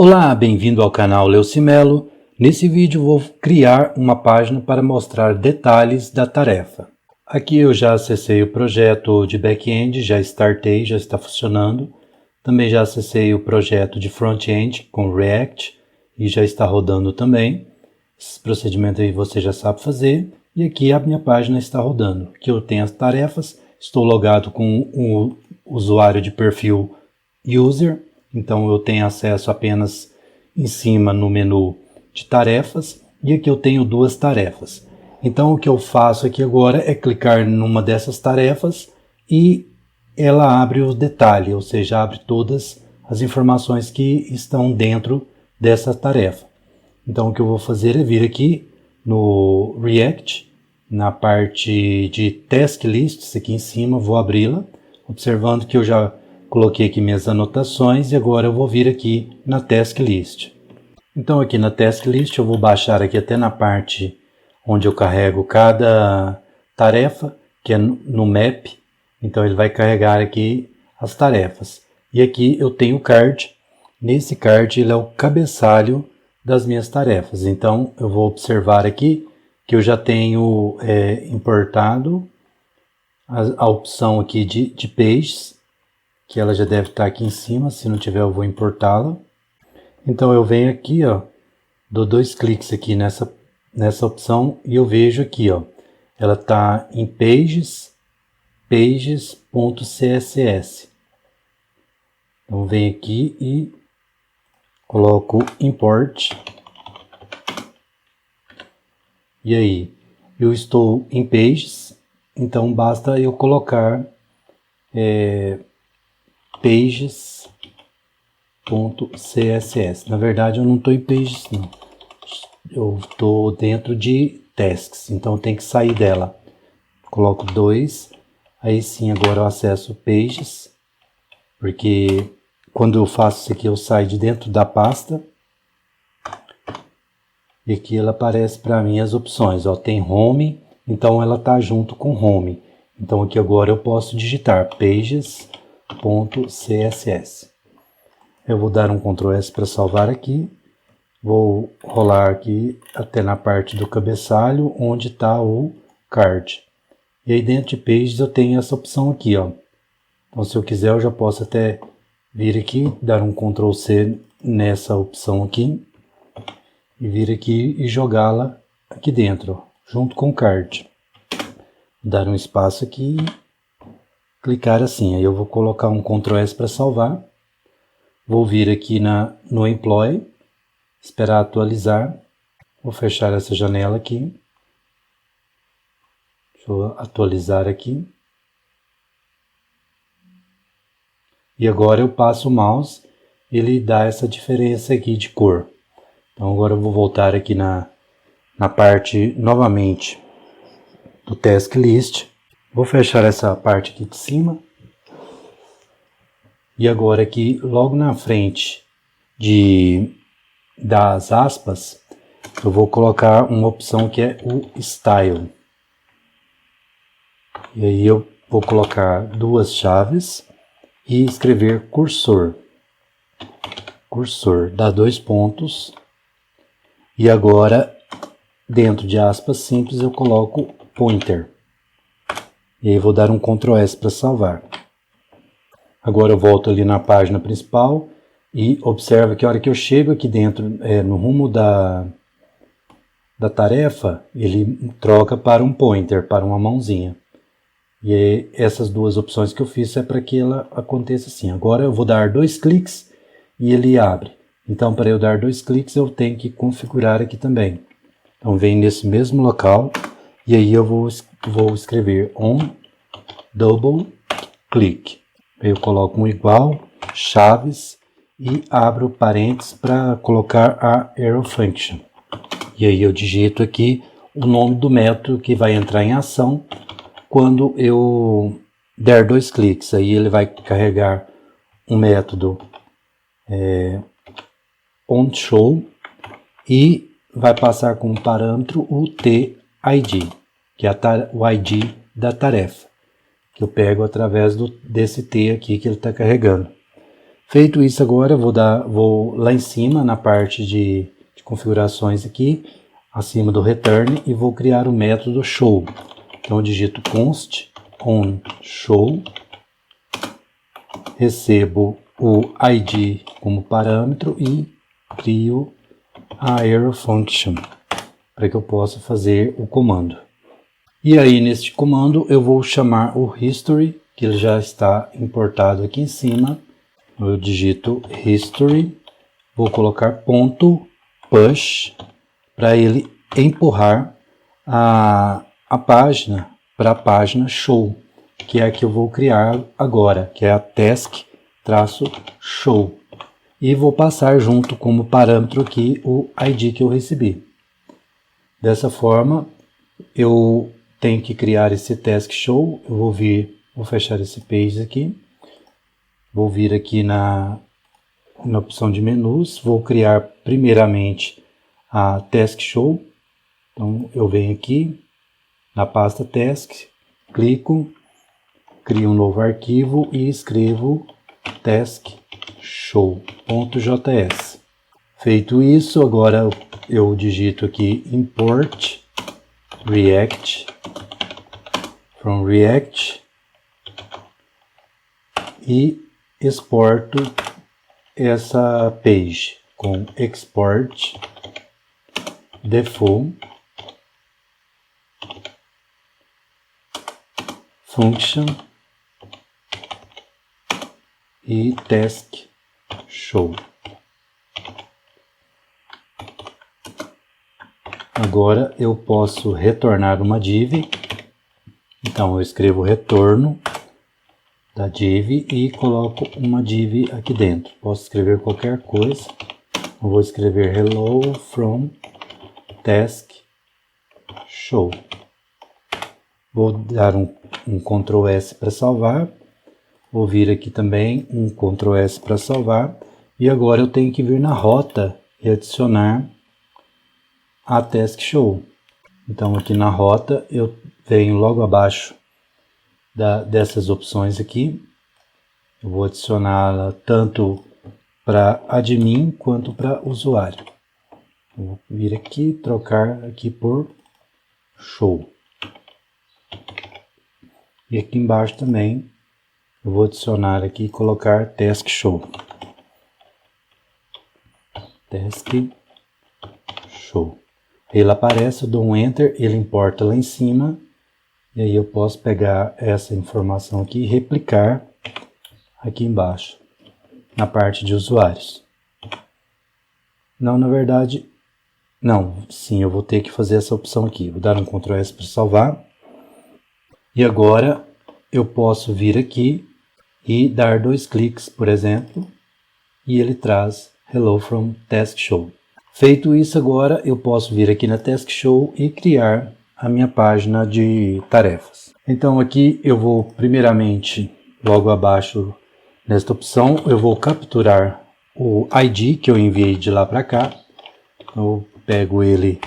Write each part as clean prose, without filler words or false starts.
Olá, bem-vindo ao canal Leucimelo. Nesse vídeo vou criar uma página para mostrar detalhes da tarefa. Aqui eu já acessei o projeto de back-end, já startei, já está funcionando. Também já acessei o projeto de front-end com React e já está rodando também. Esse procedimento aí você já sabe fazer. E aqui a minha página está rodando. Aqui eu tenho as tarefas, estou logado com o usuário de perfil User. Então eu tenho acesso apenas em cima no menu de tarefas e aqui eu tenho duas tarefas. Então o que eu faço aqui agora é clicar numa dessas tarefas e ela abre o detalhe, ou seja, abre todas as informações que estão dentro dessa tarefa. Então o que eu vou fazer é vir aqui no React, na parte de Task Lists, aqui em cima, vou abri-la, observando que eu já coloquei aqui minhas anotações e agora eu vou vir aqui na Task List. Então aqui na Task List eu vou baixar aqui até na parte onde eu carrego cada tarefa, que é no Map. Então ele vai carregar aqui as tarefas. E aqui eu tenho o card. Nesse card ele é o cabeçalho das minhas tarefas. Então eu vou observar aqui que eu já tenho importado a opção aqui de Pages, que ela já deve estar aqui em cima, se não tiver eu vou importá-la. Então eu venho aqui, ó, dou dois cliques aqui nessa opção e eu vejo aqui, ó, ela está em pages.css. Então venho aqui e coloco import. E aí, eu estou em pages, então basta eu colocar pages.css. Na verdade eu não estou em pages, não. Eu estou dentro de tasks, então tem que sair dela. Coloco 2, aí sim agora eu acesso pages, porque quando eu faço isso aqui eu saio de dentro da pasta. E aqui ela aparece para mim as opções, ó, tem home, então ela está junto com home. Então aqui agora eu posso digitar pages.css. Eu vou dar um Ctrl S para salvar aqui. Vou rolar aqui até na parte do cabeçalho onde está o card. E aí dentro de Pages eu tenho essa opção aqui, ó. Então se eu quiser eu já posso até vir aqui, dar um Ctrl C nessa opção aqui. E vir aqui e jogá-la aqui dentro, ó, junto com o card. Dar um espaço aqui e clicar assim. Aí eu vou colocar um Ctrl S para salvar. Vou vir aqui no Employee, esperar atualizar. Vou fechar essa janela aqui. Deixa eu atualizar aqui. E agora eu passo o mouse, ele dá essa diferença aqui de cor. Então agora eu vou voltar aqui na parte novamente do Task List. Vou fechar essa parte aqui de cima. E agora aqui logo na frente das aspas, eu vou colocar uma opção que é o Style. E aí eu vou colocar duas chaves e escrever cursor. Cursor, dá 2 pontos. E agora, dentro de aspas simples, eu coloco pointer. E aí vou dar um Ctrl S para salvar. Agora eu volto ali na página principal e observa que a hora que eu chego aqui dentro, no rumo da tarefa, ele troca para um pointer, para uma mãozinha. E aí, essas duas opções que eu fiz é para que ela aconteça assim. Agora eu vou dar 2 cliques e ele abre. Então, para eu dar 2 cliques, eu tenho que configurar aqui também. Então, vem nesse mesmo local e aí eu vou escrever on double click. Eu coloco um igual, chaves e abro parênteses para colocar a arrow function. E aí eu digito aqui o nome do método que vai entrar em ação quando eu der 2 cliques. Aí ele vai carregar um método onShow e vai passar como parâmetro o TID, que é o ID da tarefa, que eu pego através desse T aqui que ele está carregando. Feito isso agora, vou lá em cima na parte de configurações aqui, acima do return, e vou criar o método show. Então eu digito const on show, recebo o ID como parâmetro e crio a arrow function para que eu possa fazer o comando. E aí neste comando eu vou chamar o history, que ele já está importado aqui em cima. Eu digito history, vou colocar ponto push para ele empurrar a página para a página show, que é a que eu vou criar agora, que é a task-show. E vou passar junto como parâmetro aqui o ID que eu recebi. Dessa forma, eu tenho que criar esse task show. Eu vou fechar esse page aqui. Vou vir aqui na opção de menus, vou criar primeiramente a task show. Então eu venho aqui na pasta task, clico, crio um novo arquivo e escrevo task show.js. Feito isso, agora eu digito aqui import React from React e exporto essa page com export default function e task show. Agora eu posso retornar uma div. Então eu escrevo retorno da div e coloco uma div aqui dentro. Posso escrever qualquer coisa. Eu vou escrever hello from task show. Vou dar um Ctrl S para salvar. Vou vir aqui também um Ctrl S para salvar. E agora eu tenho que vir na rota e adicionar a task show. Então aqui na rota eu venho logo abaixo dessas opções aqui. Eu vou adicioná-la tanto para admin quanto para usuário. Vou vir aqui, trocar aqui por show. E aqui embaixo também eu vou adicionar aqui e colocar task show. Task show. Ele aparece, eu dou um enter, ele importa lá em cima. E aí eu posso pegar essa informação aqui e replicar aqui embaixo, na parte de usuários. Não, na verdade, não, sim, eu vou ter que fazer essa opção aqui. Vou dar um Ctrl S para salvar. E agora eu posso vir aqui e dar 2 cliques, por exemplo, e ele traz Hello from Task Show. Feito isso agora, eu posso vir aqui na Task Show e criar a minha página de tarefas. Então aqui eu vou primeiramente, logo abaixo nesta opção, eu vou capturar o ID que eu enviei de lá para cá. Eu pego ele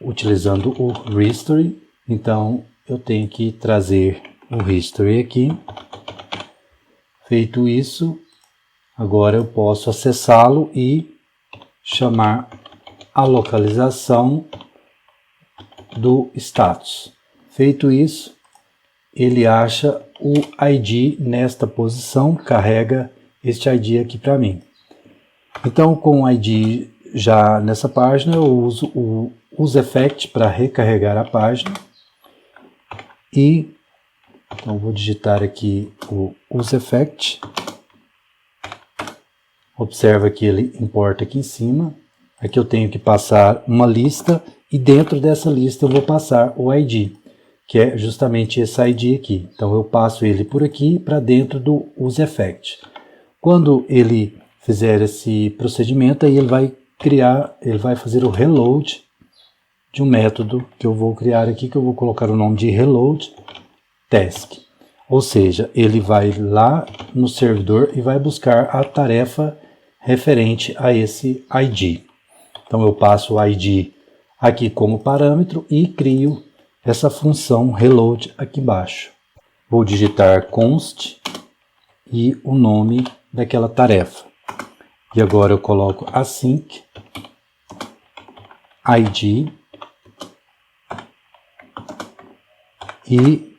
utilizando o history. Então eu tenho que trazer o history aqui. Feito isso, agora eu posso acessá-lo e chamar a localização do status. Feito isso, ele acha o ID nesta posição, carrega este ID aqui para mim. Então, com o ID já nessa página, eu uso o useEffect para recarregar a página. E então vou digitar aqui o useEffect. Observa que ele importa aqui em cima. Aqui eu tenho que passar uma lista e dentro dessa lista eu vou passar o ID, que é justamente esse ID aqui. Então eu passo ele por aqui para dentro do useEffect. Quando ele fizer esse procedimento, aí ele vai fazer o reload de um método que eu vou criar aqui, que eu vou colocar o nome de reload task. Ou seja, ele vai lá no servidor e vai buscar a tarefa referente a esse ID. Então eu passo o ID aqui como parâmetro e crio essa função reload aqui embaixo. Vou digitar const e o nome daquela tarefa. E agora eu coloco async ID e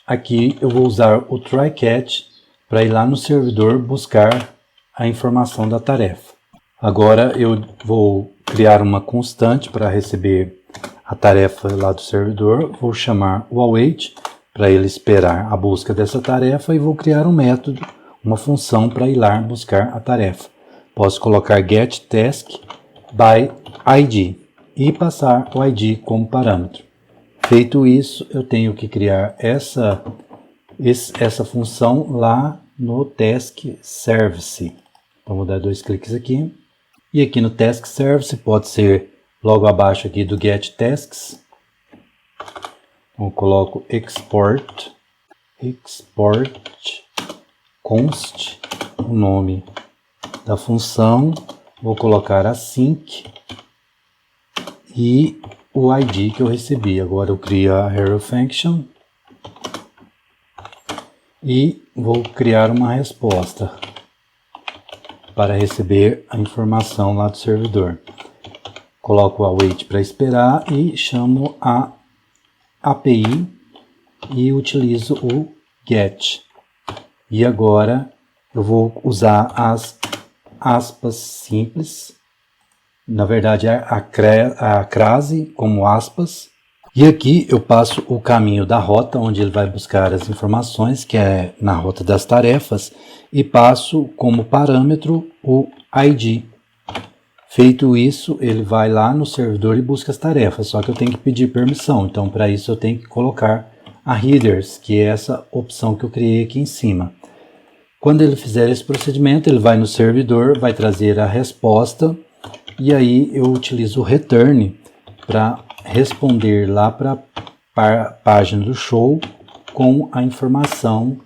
aqui eu vou usar o try-catch para ir lá no servidor buscar a informação da tarefa. Agora eu vou criar uma constante para receber a tarefa lá do servidor, vou chamar o await para ele esperar a busca dessa tarefa e vou criar um método, uma função para ir lá buscar a tarefa. Posso colocar getTask_by_id e passar o ID como parâmetro. Feito isso, eu tenho que criar essa função lá no task service. Vamos dar 2 cliques aqui. E aqui no task service pode ser logo abaixo aqui do getTasks. Então, eu coloco export const, o nome da função. Vou colocar async e o ID que eu recebi. Agora eu crio a arrow function e vou criar uma resposta para receber a informação lá do servidor. Coloco o await para esperar e chamo a API e utilizo o get. E agora eu vou usar as aspas simples, na verdade a crase como aspas. E aqui eu passo o caminho da rota onde ele vai buscar as informações, que é na rota das tarefas, e passo como parâmetro o ID. Feito isso, ele vai lá no servidor e busca as tarefas, só que eu tenho que pedir permissão. Então, para isso eu tenho que colocar a headers, que é essa opção que eu criei aqui em cima. Quando ele fizer esse procedimento, ele vai no servidor, vai trazer a resposta, e aí eu utilizo o return para responder lá para a página do show com a informação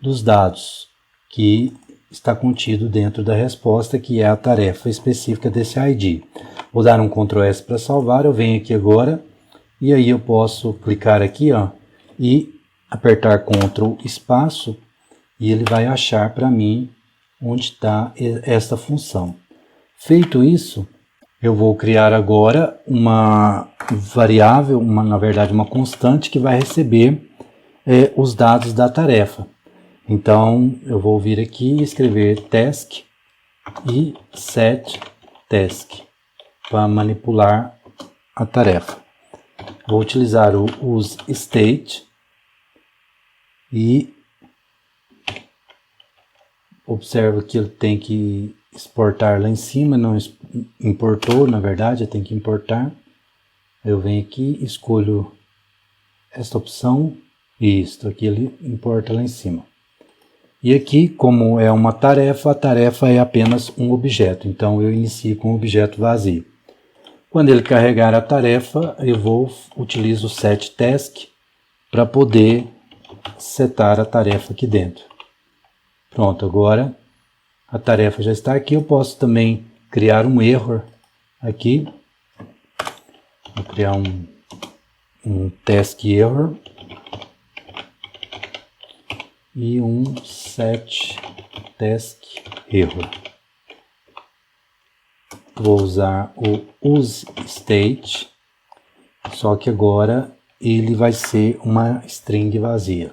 dos dados que está contido dentro da resposta, que é a tarefa específica desse ID. Vou dar um Ctrl S para salvar, eu venho aqui agora, e aí eu posso clicar aqui, ó, e apertar Ctrl espaço, e ele vai achar para mim onde está esta função. Feito isso, eu vou criar agora uma variável, na verdade uma constante que vai receber os dados da tarefa. Então, eu vou vir aqui e escrever task e set task para manipular a tarefa. Vou utilizar o useState e observo que ele tem que exportar lá em cima, não importou, na verdade, eu tenho que importar. Eu venho aqui, escolho esta opção e isto aqui ele importa lá em cima. E aqui, como é uma tarefa, a tarefa é apenas um objeto, então eu inicio com um objeto vazio. Quando ele carregar a tarefa, eu utilizo o setTask para poder setar a tarefa aqui dentro. Pronto, agora a tarefa já está aqui. Eu posso também criar um error aqui. Vou criar um task error e um set task error. Vou usar o useState, só que agora ele vai ser uma string vazia.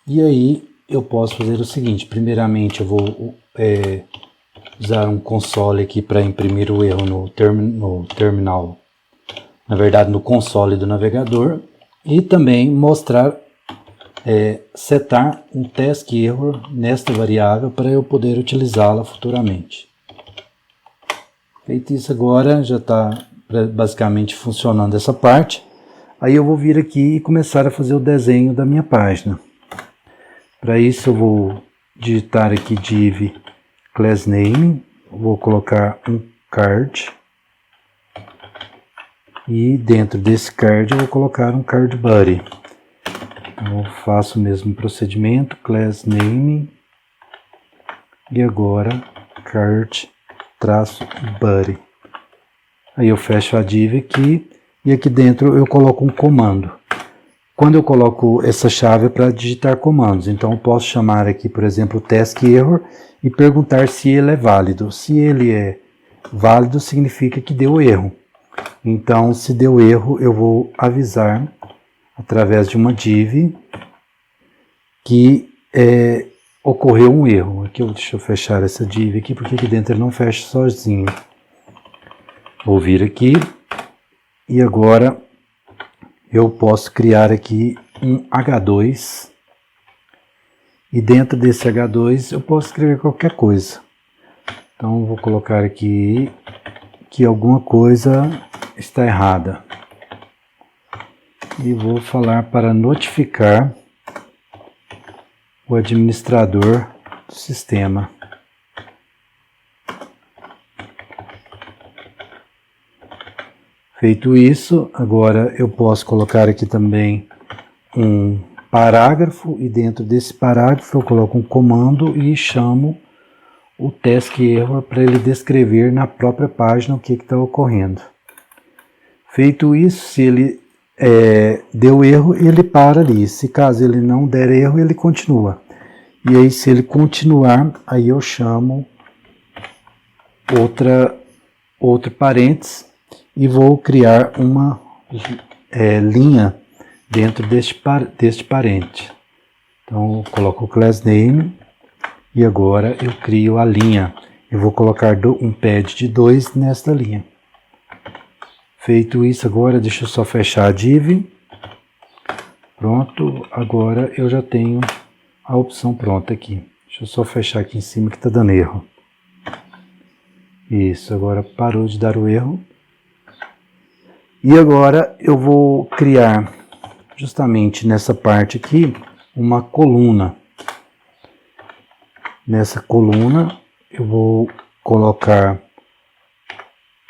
E aí eu posso fazer o seguinte: primeiramente eu vou usar um console aqui para imprimir o erro no terminal, na verdade no console do navegador, e também mostrar setar um task error nesta variável para eu poder utilizá-la futuramente. Feito isso, agora já está basicamente funcionando essa parte. Aí eu vou vir aqui e começar a fazer o desenho da minha página. Para isso eu vou digitar aqui div class name, vou colocar um card e dentro desse card eu vou colocar um card body. Eu faço o mesmo procedimento, class name e agora card -body. Aí eu fecho a div aqui e aqui dentro eu coloco um comando. quando eu coloco essa chave para digitar comandos. Então eu posso chamar aqui, por exemplo, task error e perguntar se ele é válido. Se ele é válido, significa que deu erro. Então, se deu erro, eu vou avisar através de uma div que ocorreu um erro. Aqui, deixa eu fechar essa div aqui, porque aqui dentro ele não fecha sozinho. Vou vir aqui e agora eu posso criar aqui um H2 e dentro desse H2 eu posso escrever qualquer coisa. Então vou colocar aqui que alguma coisa está errada e vou falar para notificar o administrador do sistema. Feito isso, agora eu posso colocar aqui também um parágrafo e dentro desse parágrafo eu coloco um comando e chamo o task error para ele descrever na própria página o que está ocorrendo. Feito isso, se ele deu erro, ele para ali. Se caso ele não der erro, ele continua. E aí, se ele continuar, aí eu chamo outro parênteses e vou criar uma linha dentro deste parente. Então, eu coloco o class name e agora eu crio a linha. Eu vou colocar um pad de 2 nesta linha. Feito isso, agora deixa eu só fechar a div. Pronto, agora eu já tenho a opção pronta aqui. Deixa eu só fechar aqui em cima que está dando erro. Isso, agora parou de dar o erro. E agora eu vou criar, justamente nessa parte aqui, uma coluna. Nessa coluna eu vou colocar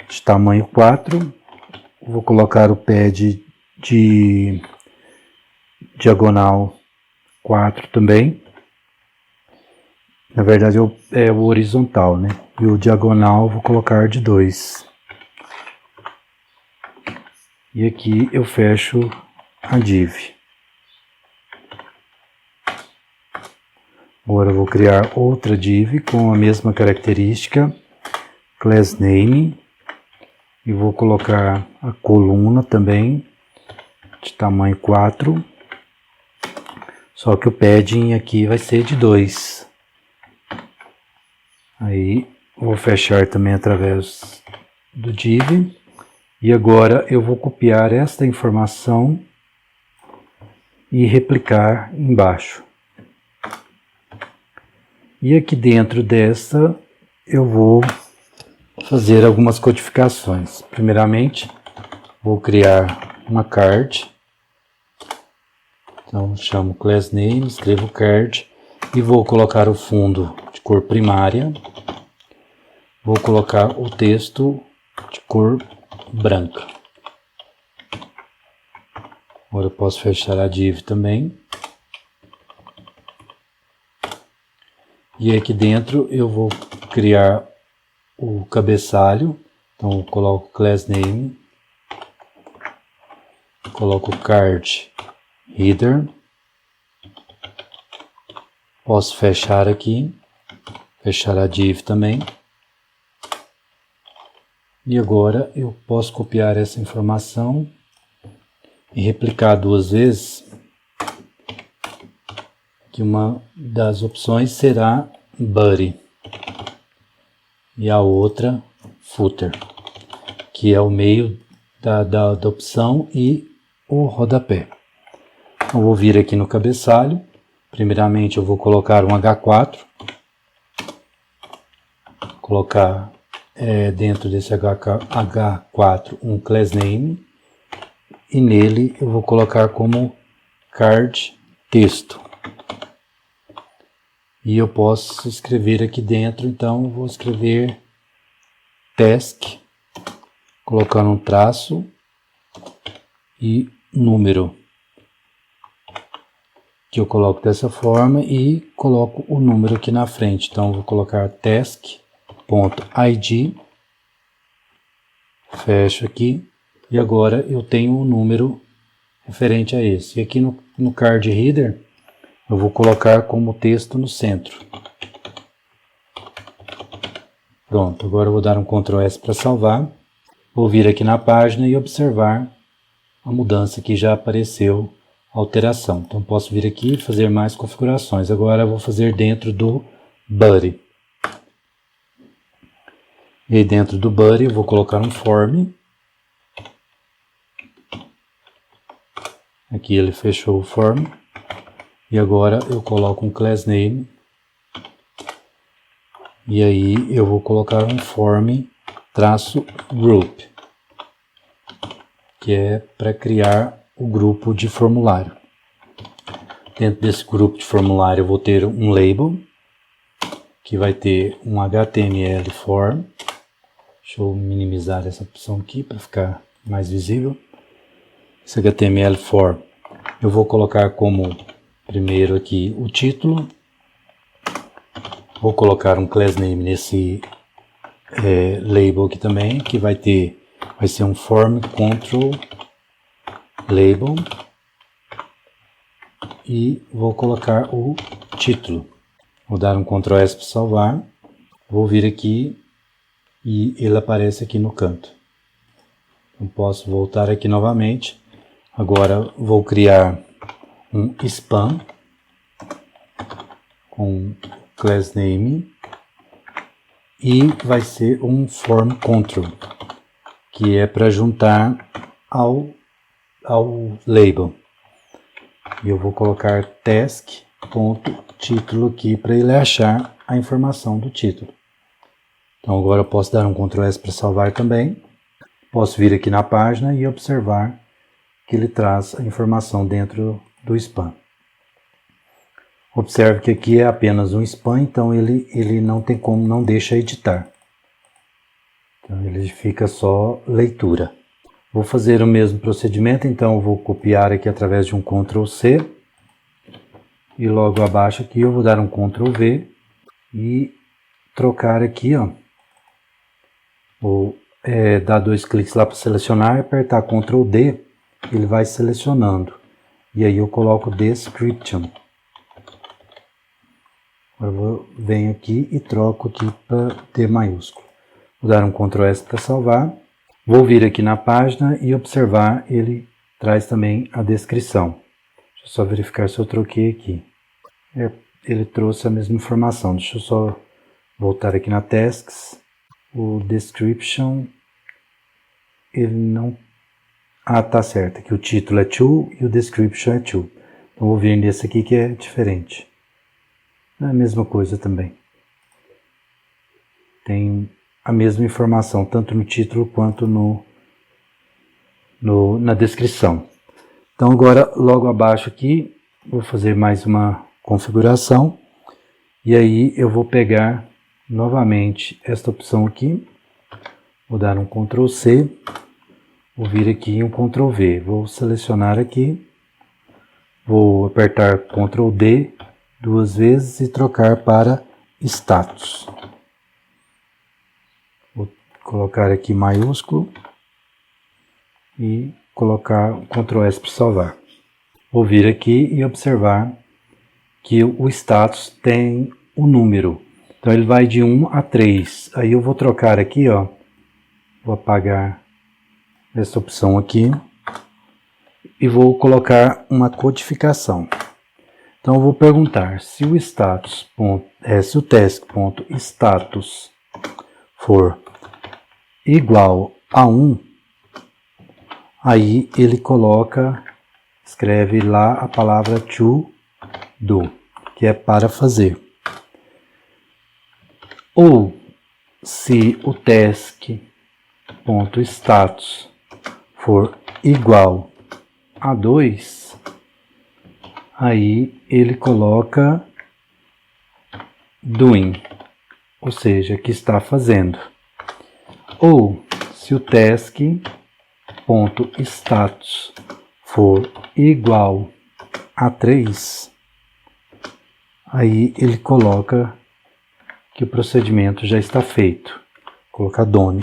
de tamanho 4. Vou colocar o pad de diagonal 4 também. Na verdade é o horizontal, né? E o diagonal vou colocar de 2. E aqui eu fecho a div. Agora eu vou criar outra div com a mesma característica, class name, e vou colocar a coluna também de tamanho 4, só que o padding aqui vai ser de 2. Aí vou fechar também através do div. E agora eu vou copiar esta informação e replicar embaixo. E aqui dentro desta eu vou fazer algumas codificações. Primeiramente, vou criar uma card. Então chamo class name, escrevo card e vou colocar o fundo de cor primária. Vou colocar o texto de cor branca. Agora eu posso fechar a div também. E aqui dentro eu vou criar o cabeçalho. Então eu coloco class name, coloco card header. Posso fechar aqui, fechar a div também. E agora eu posso copiar essa informação e replicar 2 vezes, que uma das opções será body e a outra footer, que é o meio da opção e o rodapé. Então, vou vir aqui no cabeçalho. Primeiramente eu vou colocar um H4, colocar dentro desse H4 um class name e nele eu vou colocar como card texto. E eu posso escrever aqui dentro, então vou escrever task, colocando um traço e número, que eu coloco dessa forma e coloco o número aqui na frente. Então vou colocar task.id, fecho aqui e agora eu tenho o número referente a esse. E aqui no Card Reader, eu vou colocar como texto no centro. Pronto, agora eu vou dar um Ctrl S para salvar. Vou vir aqui na página e observar a mudança que já apareceu, a alteração. Então posso vir aqui e fazer mais configurações. Agora eu vou fazer dentro do Body. E aí dentro do Body eu vou colocar um Form. Aqui ele fechou o Form. E agora eu coloco um Class Name. E aí eu vou colocar um Form-Group, que é para criar o grupo de formulário. Dentro desse grupo de formulário eu vou ter um label, que vai ter um HTML form. Deixa eu minimizar essa opção aqui para ficar mais visível. Esse HTML form eu vou colocar como primeiro aqui o título. Vou colocar um class name nesse label aqui também, que vai ser um form control label. E vou colocar o título. Vou dar um Ctrl S para salvar. Vou vir aqui e ele aparece aqui no canto. Eu posso voltar aqui novamente. Agora vou criar um spam com class name e vai ser um form control, que é para juntar ao label. E eu vou colocar task.título aqui para ele achar a informação do título. Então agora eu posso dar um Ctrl S para salvar também. Posso vir aqui na página e observar que ele traz a informação dentro do spam. Observe que aqui é apenas um spam, então ele não tem como, não deixa editar. Então ele fica só leitura. Vou fazer o mesmo procedimento, então eu vou copiar aqui através de um Ctrl C. E logo abaixo aqui eu vou dar um Ctrl V e trocar aqui, ó. Vou dar 2 cliques lá para selecionar e apertar Ctrl D, ele vai selecionando. E aí eu coloco Description. Agora eu venho aqui e troco aqui para D maiúsculo. Vou dar um Ctrl S para salvar. Vou vir aqui na página e observar, ele traz também a descrição. Deixa eu só verificar se eu troquei aqui. Ele trouxe a mesma informação. Deixa eu só voltar aqui na Tasks. O Description, ele não... Ah, tá certo. Aqui o título é to e o Description é to. Então vou vir nesse aqui que é diferente. É a mesma coisa também. Tem a mesma informação, tanto no título quanto na descrição. Então agora, logo abaixo aqui, vou fazer mais uma configuração. E aí eu vou pegar novamente esta opção aqui. Vou dar um Ctrl C. Vou vir aqui em um Ctrl V. Vou selecionar aqui. Vou apertar Ctrl D 2 vezes e trocar para status. Vou colocar aqui maiúsculo e colocar Ctrl S para salvar. Vou vir aqui e observar que o status tem um número. Então ele vai de 1 a 3. Aí eu vou trocar aqui, ó. Vou apagar essa opção aqui e vou colocar uma codificação. Então eu vou perguntar se o se o task.status for igual a 1, aí ele escreve lá a palavra to do, que é para fazer. Ou se o task.status for igual a 2, aí ele coloca doing, ou seja, que está fazendo. Ou se o task.status for igual a 3, aí ele coloca que o procedimento já está feito. Colocar done.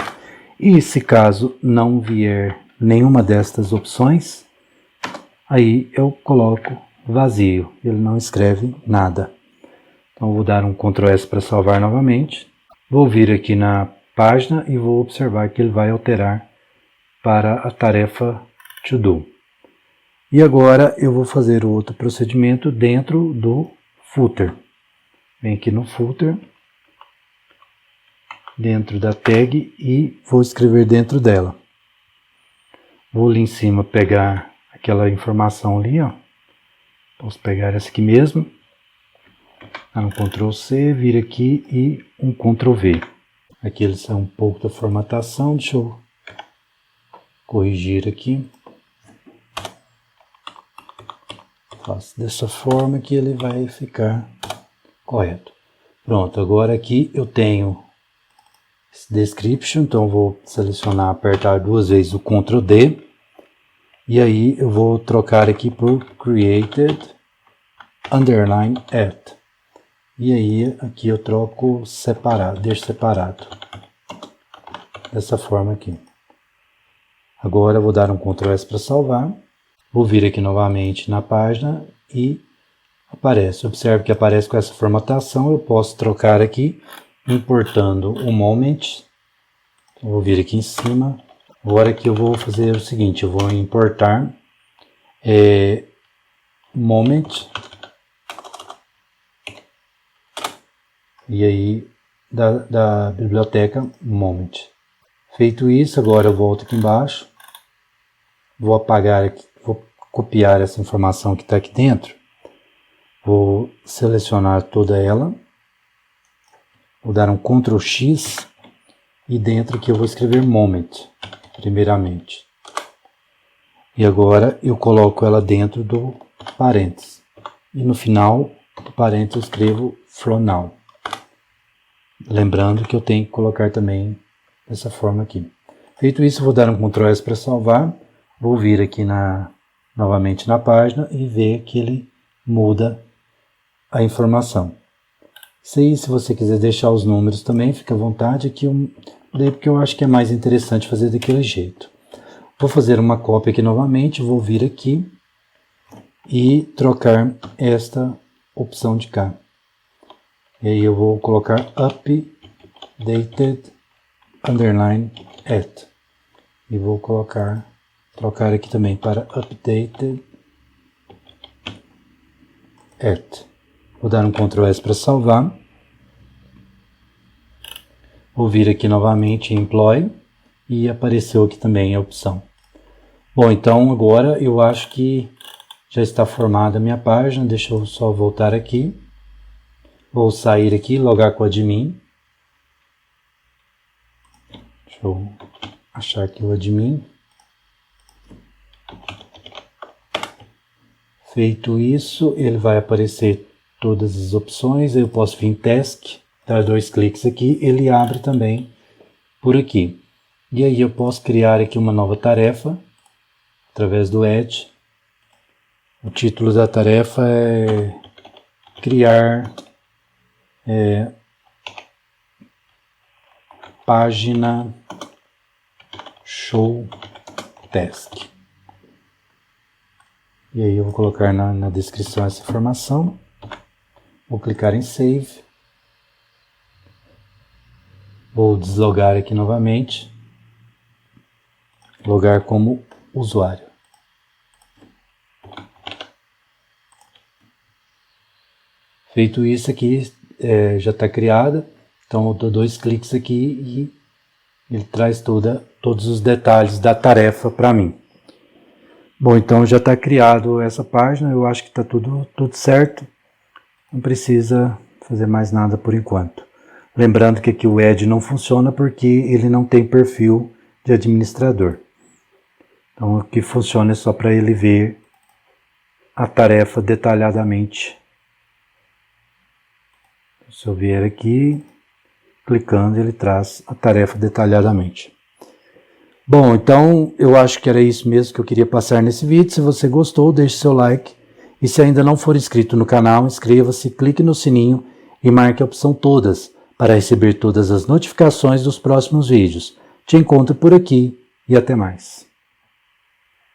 E se caso não vier nenhuma destas opções, aí eu coloco vazio, ele não escreve nada. Então vou dar um Ctrl S para salvar novamente. Vou vir aqui na página e vou observar que ele vai alterar para a tarefa To Do. E agora eu vou fazer o outro procedimento dentro do footer. Vem aqui no footer, dentro da tag, e vou escrever dentro dela. Vou ali em cima pegar aquela informação ali, ó. Posso pegar essa aqui mesmo, dar um Ctrl C, vir aqui e um Ctrl V. Aqui eles são um pouco da formatação, deixa eu corrigir aqui. Faço dessa forma que ele vai ficar correto. Pronto, agora aqui eu tenho esse description, então vou selecionar, apertar 2 vezes o Ctrl D. E aí eu vou trocar aqui por created underline at. E aí aqui eu troco separado, deixo separado. Dessa forma aqui. Agora eu vou dar um Ctrl S para salvar. Vou vir aqui novamente na página e aparece. Observe que aparece com essa formatação. Eu posso trocar aqui, importando o moment. Então, vou vir aqui em cima. Agora aqui eu vou fazer o seguinte, eu vou importar moment. E aí da biblioteca moment. Feito isso, agora eu volto aqui embaixo. Vou apagar aqui, vou copiar essa informação que está aqui dentro. Vou selecionar toda ela. Vou dar um Ctrl X e dentro aqui eu vou escrever moment, primeiramente. E agora eu coloco ela dentro do parênteses. E no final do parênteses eu escrevo from now. Lembrando que eu tenho que colocar também dessa forma aqui. Feito isso, eu vou dar um Ctrl S para salvar. Vou vir aqui novamente na página e ver que ele muda a informação. Se você quiser deixar os números também, fica à vontade. Aqui eu dei porque eu acho que é mais interessante fazer daquele jeito. Vou fazer uma cópia aqui novamente, vou vir aqui e trocar esta opção de cá. E aí eu vou colocar updated underline at. E vou trocar aqui também para updated at. Vou dar um Ctrl S para salvar. Vou vir aqui novamente em Employ e apareceu aqui também a opção. Bom, então agora eu acho que já está formada a minha página. Deixa eu só voltar aqui. Vou sair aqui, logar com o admin. Deixa eu achar aqui o admin. Feito isso, ele vai aparecer todas as opções. Eu posso vir em Task, dar 2 cliques aqui, ele abre também por aqui. E aí eu posso criar aqui uma nova tarefa através do Add. O título da tarefa é criar página show task. E aí eu vou colocar na descrição essa informação. Vou clicar em Save. Vou deslogar aqui novamente. Logar como usuário. Feito isso aqui, já está criada. Então eu dou 2 cliques aqui e ele traz todos os detalhes da tarefa para mim. Bom, então já está criado essa página. Eu acho que está tudo certo. Não precisa fazer mais nada por enquanto. Lembrando que aqui o Add não funciona porque ele não tem perfil de administrador. Então o que funciona é só para ele ver a tarefa detalhadamente. Se eu vier aqui, clicando, ele traz a tarefa detalhadamente. Bom, então eu acho que era isso mesmo que eu queria passar nesse vídeo. Se você gostou, deixe seu like. E se ainda não for inscrito no canal, inscreva-se, clique no sininho e marque a opção todas para receber todas as notificações dos próximos vídeos. Te encontro por aqui e até mais.